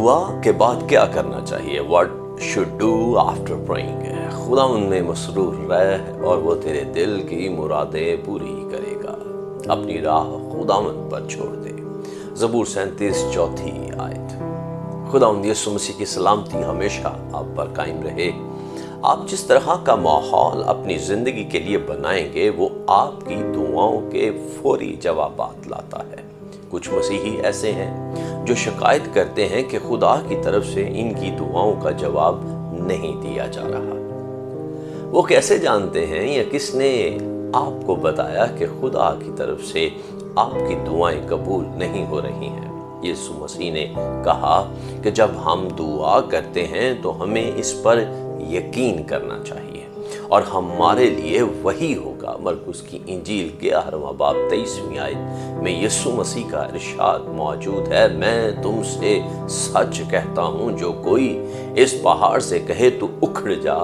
دعا کے بعد کیا کرنا چاہیے؟ What should do after praying؟ خدا ان میں مسرور رہ اور وہ تیرے دل کی مرادیں پوری کرے گا۔ اپنی راہ خداوند پر چھوڑ دے۔ زبور 37 چوتھی آیت۔ خداوند یسوع مسیح کی سلامتی ہمیشہ آپ پر قائم رہے۔ آپ جس طرح کا ماحول اپنی زندگی کے لیے بنائیں گے وہ آپ کی دعاؤں کے فوری جوابات لاتا ہے۔ کچھ مسیحی ایسے ہیں جو شکایت کرتے ہیں کہ خدا کی طرف سے ان کی دعاؤں کا جواب نہیں دیا جا رہا۔ وہ کیسے جانتے ہیں یا کس نے آپ کو بتایا کہ خدا کی طرف سے آپ کی دعائیں قبول نہیں ہو رہی ہیں؟ یسوع مسیح نے کہا کہ جب ہم دعا کرتے ہیں تو ہمیں اس پر یقین کرنا چاہیے اور ہمارے لیے وہی ہوگا۔ مرقس کی انجیل 11واں باب 23ویں آیت میں یسوع مسیح کا ارشاد موجود ہے، میں تم سے سچ کہتا ہوں جو کوئی اس پہاڑ سے کہے تو اکھڑ جا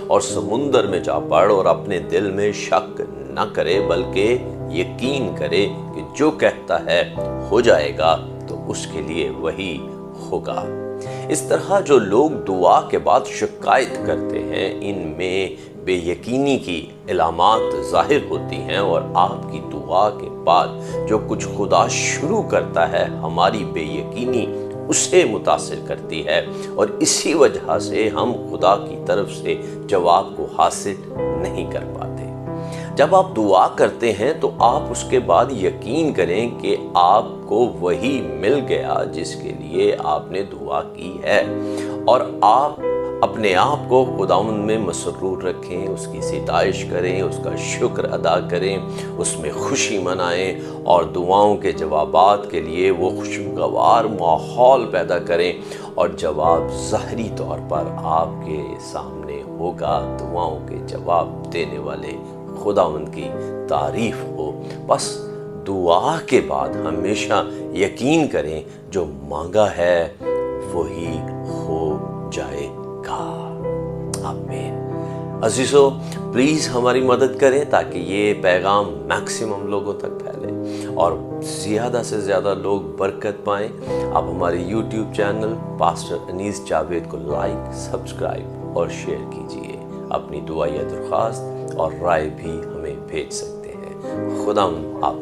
اور سمندر میں جا پڑ اور اپنے دل میں شک نہ کرے بلکہ یقین کرے کہ جو کہتا ہے ہو جائے گا تو اس کے لیے وہی ہوگا۔ اس طرح جو لوگ دعا کے بعد شکایت کرتے ہیں ان میں بے یقینی کی علامات ظاہر ہوتی ہیں، اور آپ کی دعا کے بعد جو کچھ خدا شروع کرتا ہے ہماری بے یقینی اسے متاثر کرتی ہے، اور اسی وجہ سے ہم خدا کی طرف سے جواب کو حاصل نہیں کر پاتے۔ جب آپ دعا کرتے ہیں تو آپ اس کے بعد یقین کریں کہ آپ کو وہی مل گیا جس کے لیے آپ نے دعا کی ہے، اور آپ اپنے آپ کو خداوند میں مسرور رکھیں، اس کی ستائش کریں، اس کا شکر ادا کریں، اس میں خوشی منائیں اور دعاؤں کے جوابات کے لیے وہ خوشگوار ماحول پیدا کریں، اور جواب ظاہری طور پر آپ کے سامنے ہوگا۔ دعاؤں کے جواب دینے والے خداوند کی تعریف ہو۔ بس دعا کے بعد ہمیشہ یقین کریں جو مانگا ہے وہی ہو جائے گا۔ آمین۔ عزیزو، پلیز ہماری مدد کریں تاکہ یہ پیغام میکسیمم لوگوں تک پھیلے اور زیادہ سے زیادہ لوگ برکت پائیں۔ آپ ہمارے یوٹیوب چینل پاسٹر انیس جاوید کو لائک، سبسکرائب اور شیئر کیجیے۔ اپنی دعا یا درخواست اور رائے بھی ہمیں بھیج سکتے ہیں۔ خدا آپ